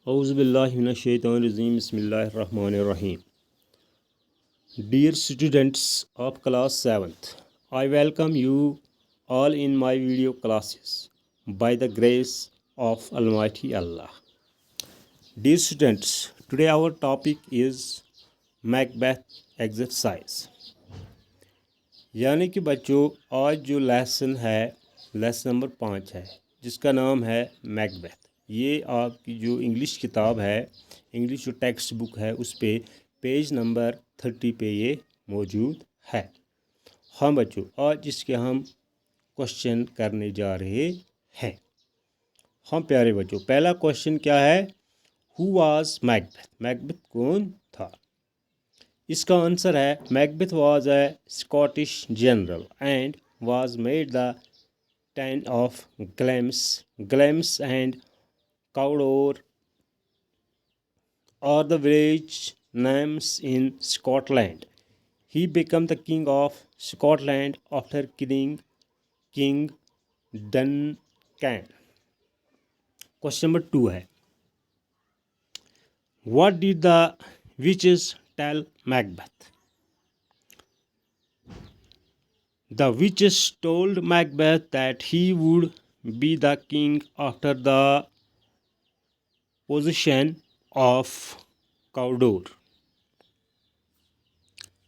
Auzubillahiminash-shaytanir-rajeem. Bismillahir-rahmanir-rahim. Dear students of class 7th, I welcome you all in my video classes by the grace of Almighty Allah. Dear students, today our topic is Macbeth exercise. यानी कि बच्चों आज जो lesson है lesson number 5 है जिसका नाम है मैकबेथ। ये आपकी जो इंग्लिश किताब है, इंग्लिश जो टेक्स्ट बुक है, उस पे पेज नंबर 30 पे ये मौजूद है। हाँ बच्चों, आज इसके हम क्वेश्चन करने जा रहे हैं। हाँ प्यारे बच्चों, पहला क्वेश्चन क्या है? Who was Macbeth? मैकबेथ कौन था? इसका आंसर है Macbeth was a Scottish general and was made the town of Glamis and Cawdor are the village names in Scotland. He became the king of Scotland after killing King Duncan. Question number 2 है, what did the witches tell Macbeth? The witches told Macbeth that he would be the king after the possession of Cawdor.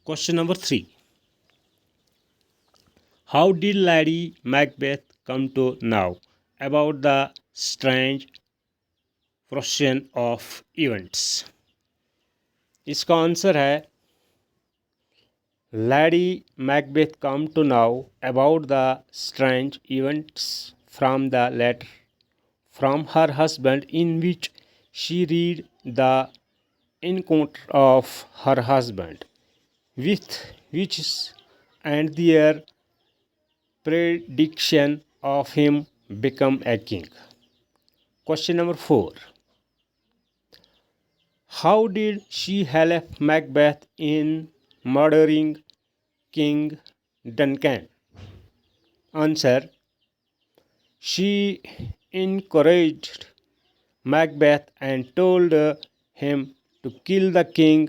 Question number 3. How did Lady Macbeth come to know about the strange procession of events? इसका answer है Lady Macbeth come to know about the strange events from the letter from her husband in which she read the encounter of her husband with witches and their prediction of him become a king. Question number 4. How did she help Macbeth in murdering King Duncan? Answer. She encouraged Macbeth and told him to kill the king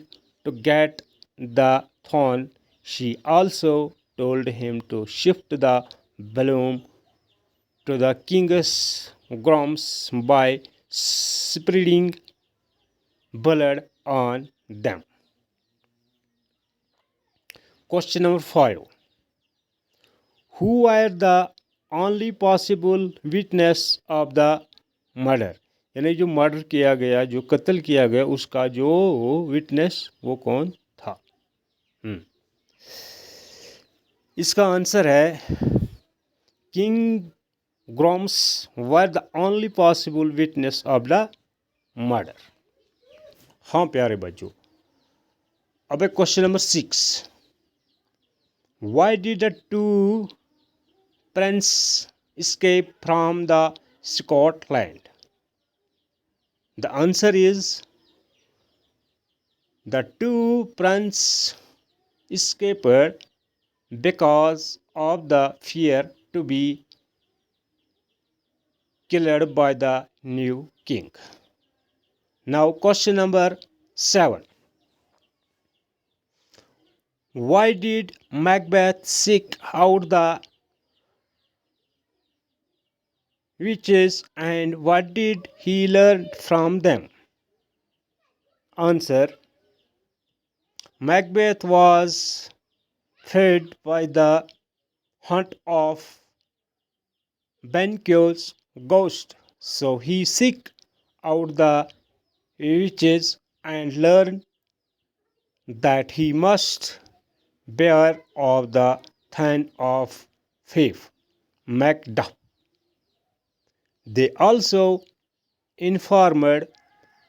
to get the throne. She also told him to shift the blame to the king's grooms by spreading blood on them. Question number 5. Who were the only possible witness of the murder? यानी जो murder किया गया, जो कत्ल किया गया, उसका जो विटनेस वो कौन था? इसका आंसर है king grooms were the only possible witness of the murder. हाँ प्यारे बच्चों, अब एक question number 6. Why did the two prince escape from the Scotland? The answer is the two princes escaped because of the fear to be killed by the new king. Now question number 7. Why did Macbeth seek out the witches and what did he learn from them? Answer. Macbeth was fed by the haunt of Banquo's ghost, so he seek out the witches and learned that he must bear of the thorn of faith, Macduff. They also informed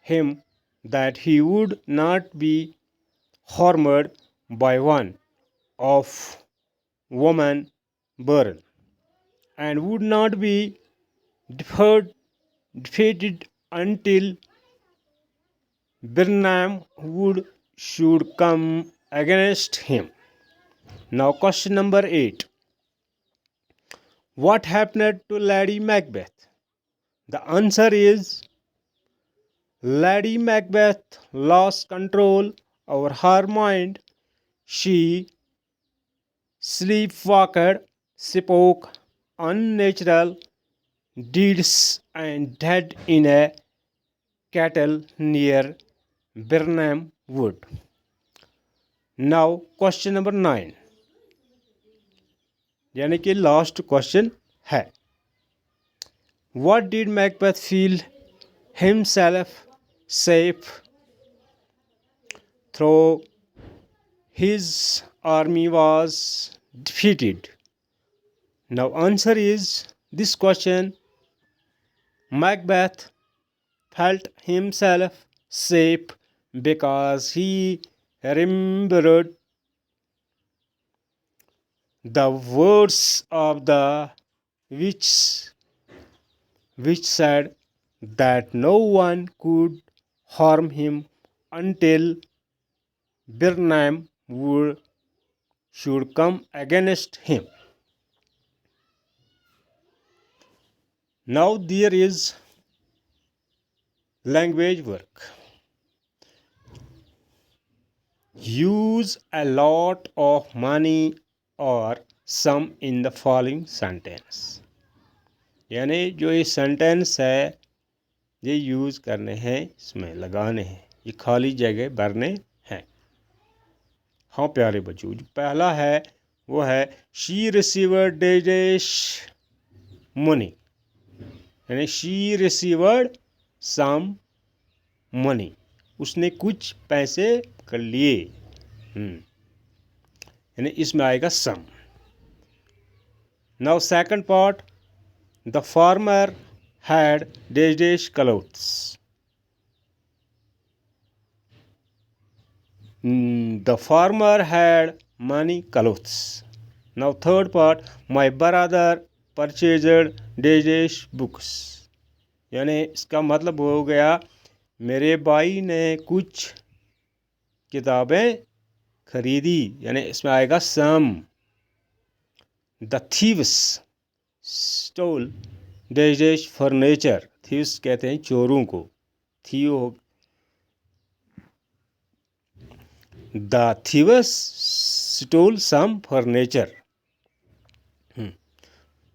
him that he would not be harmed by one of woman born and would not be defeated until Birnam would should come against him. Now question number 8. What happened to Lady Macbeth? The answer is Lady Macbeth lost control over her mind. She sleepwalked, spoke unnatural deeds, and died in a cattle near Birnam Wood. Now, question number 9, यानी कि last question है, What did Macbeth feel himself safe though his army was defeated? Now, answer is this question: Macbeth felt himself safe because he remembered the words of the witch, which said that no one could harm him until Birnam should come against him. Now there is language work. Use a lot of money or some in the following sentence. यानी जो ये sentence है ये use करने हैं, इसमें लगाने हैं, ये खाली जगह भरने हैं। हाँ प्यारे बच्चों, जो पहला है वो है शी रिसीवर्ड डेश मनी, यानी शी रिसीवर्ड सम मनी, उसने कुछ पैसे कर लिए, यानी इसमें आएगा some. Now second part, the farmer had dash clothes, the farmer had many clothes. Now third part, my brother purchased dash books, यानी इसका मतलब हो गया मेरे भाई ने कुछ किताबें खरीदी, यानी इसमें आएगा some. The thieves stole dash furniture, thieves कहते हैं चोरों को, thief. The thieves stole some furniture.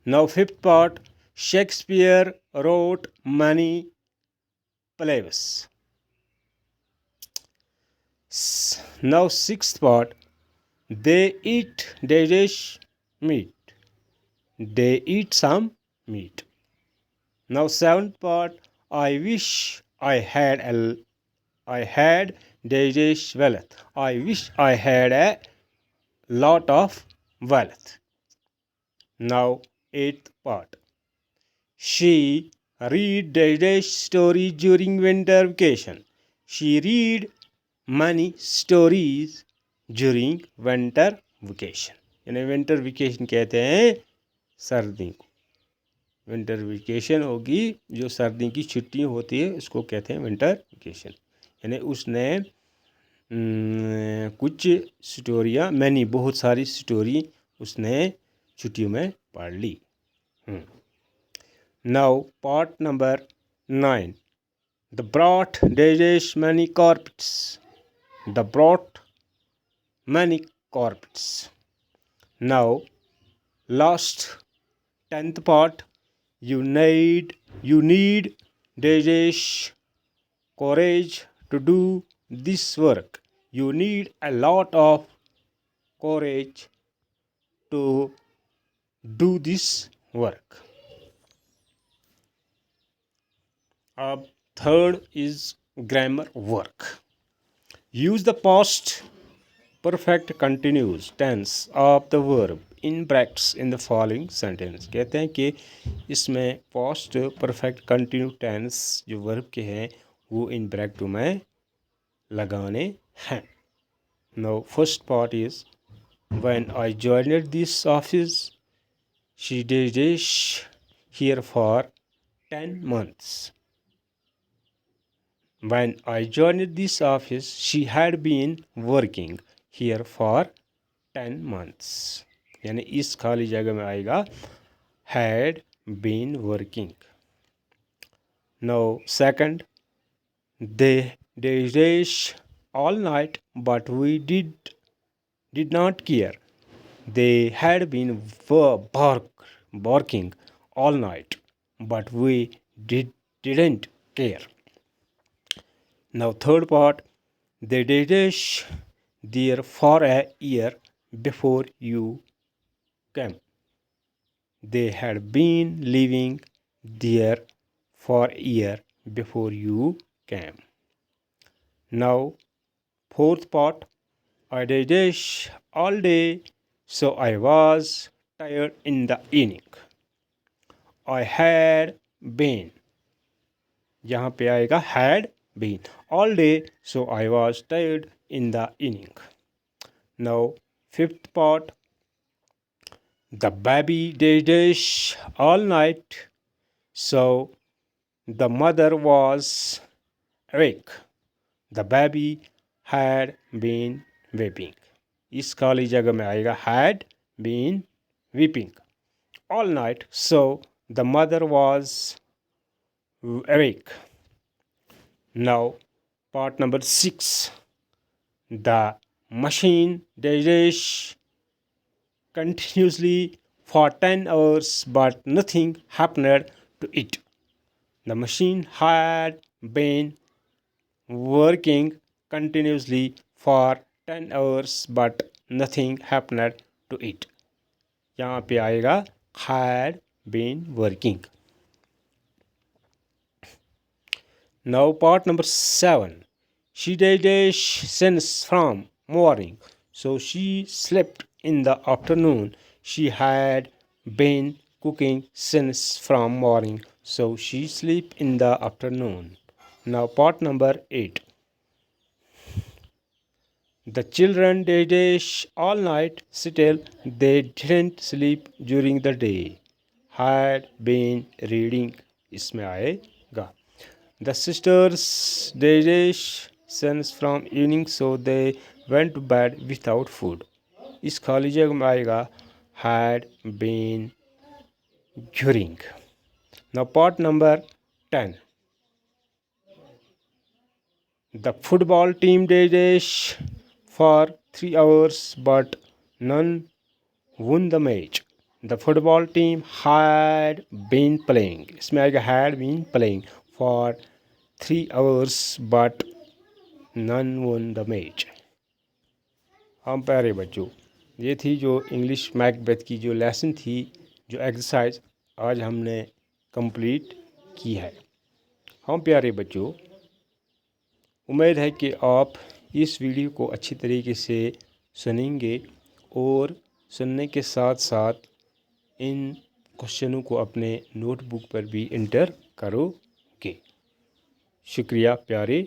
Now fifth part, Shakespeare wrote many plays. Now sixth part, they eat dash meat. They eat some meat. Now seventh part, I wish I had dash wealth. I wish I had a lot of wealth. Now eighth part, she read dash story during winter vacation. She read many stories during winter vacation, यानी winter vacation कहते हैं सर्दी को। Winter vacation होगी, जो सर्दी की छुट्टी होती है उसको कहते हैं विंटर वेकेशन, यानी उसने कुछ स्टोरियाँ, मैंने बहुत सारी स्टोरी उसने छुट्टियों में पढ़ ली। Now part number 9, the brought dash many crops, the brought many crops. Now last 10th part, you need dash courage to do this work. You need a lot of courage to do this work. Third is grammar work. Use the past perfect continuous tense of the verb in brackets in the following sentence. कहते हैं कि इसमें past perfect continuous tense जो verb के हैं वो in bracket में लगाने हैं। Now first part is, when I joined this office, she did here for 10 months. When I joined this office, she had been working here for 10 months. यानी इस खाली जगह में आएगा had been working. Now second, They raced all night, but we did not care. They had been barking all night, but we didn't care. Now, third part, they dash there for a year before you came. They had been living there for a year before you came. Now, fourth part, I dash all day, so I was tired in the evening. I had been, यहाँ पे आएगा had been all day, so I was tired in the evening. Now, fifth part, the baby dash all night, so the mother was awake. The baby had been weeping. इस खाली जगह में आएगा had been weeping all night, so the mother was awake. Now, part number 6. The machine dash continuously for 10 hours, but nothing happened to it. The machine had been working continuously for 10 hours, but nothing happened to it. यहाँ पे आएगा had been working. Now, part number 7. She dash since from morning, so she slept in the afternoon. She had been cooking since from morning, so she sleep in the afternoon. Now, part number 8. The children dash all night, still they didn't sleep during the day. Had been reading. इसमें आएगा. The sisters dash since from evening, so they went to bed without food. इस खाली जगह में आएगा had been during. Now, part number 10. The football team dash for 3 hours, but none won the match. The football team had been playing. इसमें आएगा had been playing for 3 hours, but none won the match. हम प्यारे बच्चों, ये थी जो English Macbeth की जो लेसन थी, जो एक्सरसाइज आज हमने कंप्लीट की है। हम प्यारे बच्चों, उम्मीद है कि आप इस वीडियो को अच्छी तरीके से सुनेंगे और सुनने के साथ साथ इन क्वेश्चनों को अपने नोटबुक पर भी इंटर करोगे। शुक्रिया प्यारे